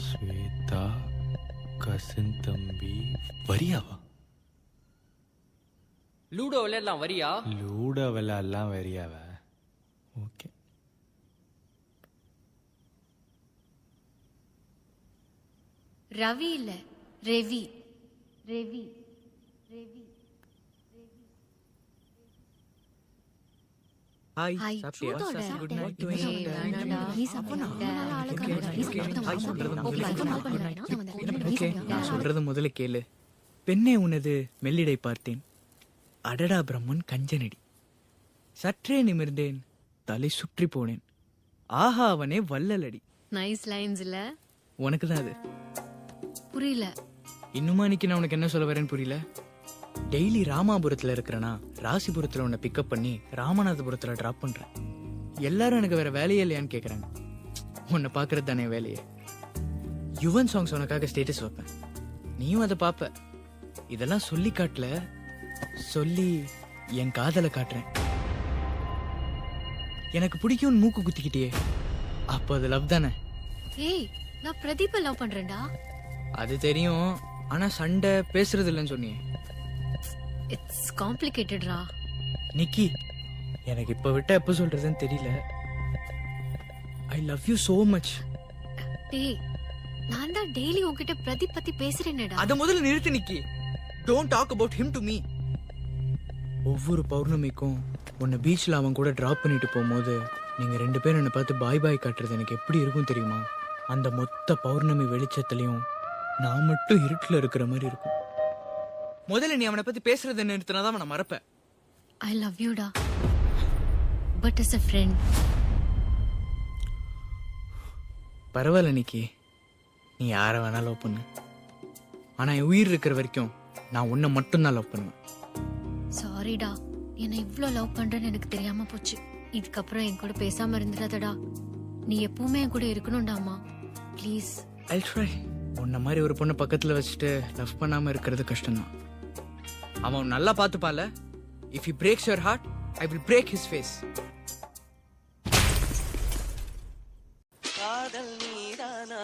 Shweta cousin தம்பி வரியாவா? Ludo விளையாடலாம் வரியா? லூடோ விளையாடலாம் வரியாவ? ஓகே. ரவி இல்ல ரெவி. ரெவி ரெவி. Hi hi. சாப்பிட்டியா? சாப்பிட்டேன். Good night. நீ சாப்பிடணும். ஓகே, நான் சொல்றது முதல்ல கேளு. பெண்ணே உனது மெல்லிடை பார்த்தேன், அடடா பிரம்மன் கஞ்சனடி. சற்றே நிமிர்ந்தேன், தலை சுற்றி போனேன், ஆஹா அவனே வள்ளலடி. நைஸ் லைன்ஸ் இல்ல? உனக்கு தான் அது புரியல. இன்னுமா இன்னைக்கு நான் உனக்கு என்ன சொல்ல வரேன்னு புரியல. டெய்லி ராமாபுரத்துல இருக்கிறனா, ராசிபுரத்துல உன்னை பிக்கப் பண்ணி ராமநாதபுரத்துல டிராப் பண்றேன். எல்லாரும் எனக்கு வேற வேலையே இல்லையான்னு கேக்குறாங்க. உன்னை பாக்குறது தானே வேலையே. யுவன் சாங்ஸ் உனக்காக ஸ்டேட்டஸ் வைப்பேன், நீயும் அதை பாப்ப. இதெல்லாம் சொல்லி காட்டல, சொல்லி என் காதலை காட்டுறேன். எனக்கு பிடிக்கும்னு மூக்கு குத்திக்கிட்டே, அப்போ அது லவ் தானே? ஏய், நான் பிரதீப்பை லவ் பண்றேன்டா. அது தெரியும், ஆனா சண்டை பேசுறது இல்லைன்னு சொன்னியே. இட்ஸ் காம்ப்ளிகேட்டட்ரா. நிக்கி, எனக்கு இப்ப விட்ட எப்ப சொல்றதுன்னு தெரியல. I love you so much. டேய், நான் தான் டெய்லி உன்கிட்ட பிரதீப் பத்தி பேசுறேனேடா. அத முதல்ல நிறுத்து Nikki. Don't talk about him to me. ஒவ்வொரு பௌர்ணமிக்கும் உன்னை பீச்ல அவன் கூட டிராப் பண்ணிட்டு போகும்போது நீங்க ரெண்டு பேரும் என்னை பார்த்து பாய் பாய் காட்டுறது எனக்கு எப்படி இருக்கும் தெரியுமா? அந்த மொத்த பௌர்ணமி வெளிச்சத்துலயும் நான் மட்டும் இருட்டுல இருக்கிற மாதிரி இருக்கும். முதல்ல நீ அவனை பத்தி பேசுறதை நிறுத்தினாதான் அவனை மறப்பேன். ஐ லவ் யூடா, பட் as a friend. பரவாயில்ல நிக்கி, நீ யாரை வேணா லவ் பண்ணு. ஆனா என் உயிர் இருக்கிற வரைக்கும் நான் உன்னை மட்டும் தான் லவ் பண்ணுவேன். சாரிடா, என்னை இவ்ளோ லவ் பண்றேன்னு எனக்கு தெரியாம போச்சு. இதுக்கப்புறம் என் கூட பேசாம இருந்துடாதடா. நீ எப்பவுமே என் கூட இருக்கணும்டாமா, ப்ளீஸ். I'll try. உன்ன மாதிரி ஒரு பொண்ணு பக்கத்துல வச்சுட்டு லவ் பண்ணாம இருக்கிறது கஷ்டம்தான். அவன் நல்லா பார்த்துப்பால. If he breaks your heart, I will break his face. காதல் மீதானா,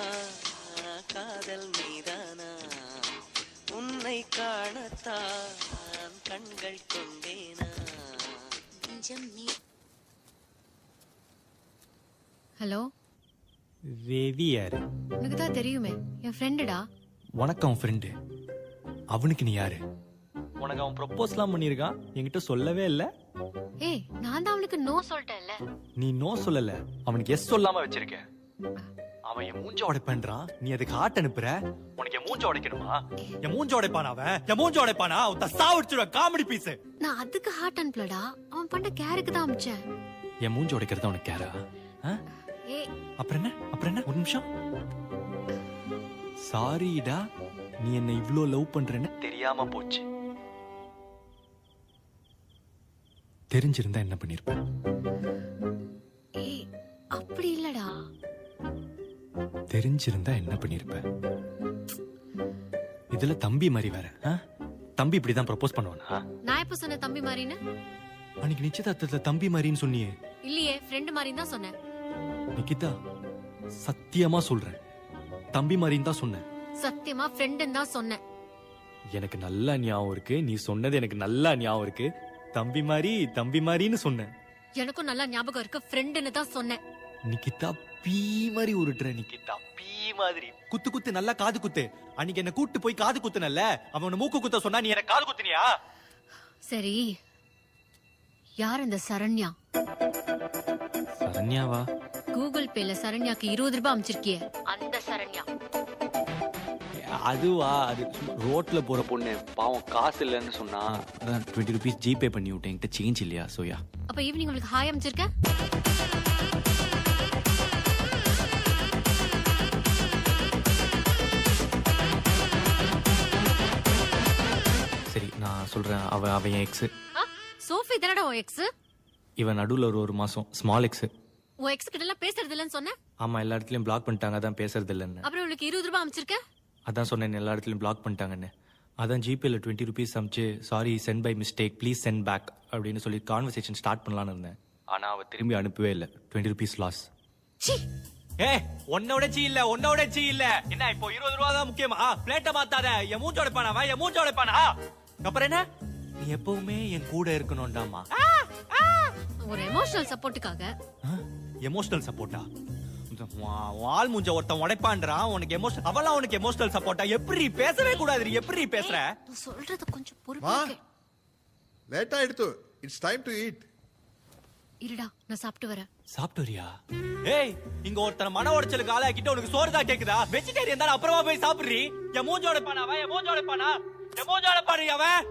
காதல் மீதானா, உன்னை காணத்தான் கண்கள் கொண்டேனா. ஹலோ, ரவி யாரு? உனக்கு தான் தெரியுமே, என் ஃப்ரெண்டுடா. உனக்கு அவன் ஃப்ரெண்டு, அவனுக்கு நீ யாரு? உனக்கு அவன் ப்ரொபோஸ்லாம் பண்ணியிருக்கான், என்கிட்ட சொல்லவே இல்லை. ஏய், நான் தான் அவனுக்கு நோ சொல்லிட்டேன்ல. நீ நோ சொல்லல, அவனுக்கு எஸ் சொல்லாம வச்சிருக்க. அவன் என் மூஞ்ச உடைப்பேன்றான், நீ அதுக்கு ஹார்ட் அனுப்புற. உனக்கு என் மூஞ்ச உடைக்கணுமா? என் மூஞ்ச உடைப்பானா அவன்? என் மூஞ்ச உடைப்பானா? அவன் சாவடிச்சிருவ காமெடி பீஸ். நான் அதுக்கு ஹார்ட் அனுப்பலடா, அவன் பண்ண கேருக்கு தான் அனுப்பிச்சேன். என் மூஞ்ச உடைக்கிறது உனக்கு கேரா? ஏய், அப்புறம் என்ன ஒரு நிமிஷம். சாரிடா, நீ என்ன இவ்ளோ லவ் பண்றேன்னு தெரியாம போச்சு. தெரிஞ்சிருந்தா என்ன பண்ணிருப்ப? ஏய், அப்படி இல்லடா. தெரிஞ்சிருந்தா என்ன பண்ணிருப்ப? இதுல தம்பி மாதிரி வேற. தம்பி இப்படிதான் ப்ரொபோஸ் பண்ணுவானா? நான் எப்ப சொன்ன தம்பி மாதிரின்னு? அன்னைக்கு நிச்சயதார்த்தத்துல தம்பி மாதிரின்னு சொன்னியே. இல்லையே, ஃப்ரெண்ட் மாதிரின்னு தான் சொன்னேன். நிக்கிதா, சத்தியமா சொல்றேன், தம்பி மாதிரின்னு தான் சொன்னேன். சத்தியமா ஃப்ரெண்டுன்னு தான் சொன்னேன். எனக்கு நல்லா ஞாபகம் இருக்கு, நீ சொன்னது எனக்கு நல்லா ஞாபகம் இருக்கு. தம்பி மாதிரின்னு சொன்னேன். எனக்கும் நல்லா ஞாபகம் இருக்கு, ஃப்ரெண்டுன்னு தான் சொன்னேன். நிக்கிதா, பீ மாதிரி உருட்டுற. நிக்கிதா, பீ மாதிரி குத்து நல்லா காது குத்து. அன்னைக்கு என்ன கூட்டு போய் காது குத்துனல்ல, அவன மூக்கு குத்த சொன்னா நீ எனக்கு காது குத்துனியா? சரி, யார் அந்த சரண்யா? சரண்யாவா? கூகுள் பேல சரண்யாக்கு 20 ரூபாய் அனுப்பிச்சிருக்கியே, அந்த சரண்யா. அதுவா? அது ரோட்ல போற பொண்ணு, பாவம் காசு இல்லன்னு சொன்னா 20 ரூபீஸ் ஜிபே பண்ணி விட்டேன், என்கிட்ட சேஞ்ச் இல்லையா. சோயா, அப்ப ஈவினிங் உங்களுக்கு ஹாய் அனுப்பிச்சிருக்க. சரி நான் சொல்றேன், அவ என் எக்ஸ். சோஃபி தானடா உன் எக்ஸ்? இவன் நடுவுல ஒரு மாசம் ஸ்மால் எக்ஸ். உன் எக்ஸ் கிட்ட எல்லாம் பேசுறது இல்லன்னு சொன்ன. ஆமா, எல்லா இடத்துலயும் பிளாக் பண்ணிட்டாங்க, அதான் பேசுறது இல்லைன்னு. அப்புறம் உங்களுக்கு 20 ரூபாய் அனுப்பிச்சிருக்க. அதான் சொன்னேன், எல்லா இடத்துலயும் பிளாக் பண்ணிட்டாங்கன்னு. அதான் ஜிபேல 20 rupees அமிச்சு sorry sent by mistake please send back அப்படின்னு சொல்லி கான்வர்சேஷன் ஸ்டார்ட் பண்ணலாம்னு இருந்தேன். ஆனா அவ திரும்பி அனுப்பவே இல்லை. 20 rupees லாஸ். சீ, உன்னோட சீ இல்ல. என்ன இப்போ 20 ரூபா தான் முக்கியமா? பிளேட்ட மாத்தாத. என் மூஞ்சோட பானாவா? என் மூஞ்சோட பானா? அப்புறம் என்ன? நீ எப்பவுமே என் கூட இருக்கணும்டாமா. ஒரு எமோஷனல் சப்போர்ட்டுக்காக. எமோஷனல் சப்போர்ட்டா? வால் மூஞ்ச ஒருத்தன் உடைப்பான்றான், உனக்கு எமோஷனல். அவளா உனக்கு எமோஷனல் சப்போர்ட்டா? எப்படி பேசவே கூடாது? எப்படி பேசுற? நீ சொல்றது கொஞ்சம் பொறுப்பா கேளு. லேட் ஆயிடுத்து. It's time to eat. இருடா, நான் சாப்பிட்டு வரேன். சாப்பிட்டு வரியா? ஏய், இங்க ஒருத்தன மன உடைச்சலுக்கு ஆளாக்கிட்டு உனக்கு சோறு தான் கேக்குதா? வெஜிடேரியன் தான், அப்புறமா போய் சாப்பிடுறீ. என் மூஞ்சோட பானாவா? என் மூஞ்சோட பானா? என் மூஞ்சோட பாரு அவன்.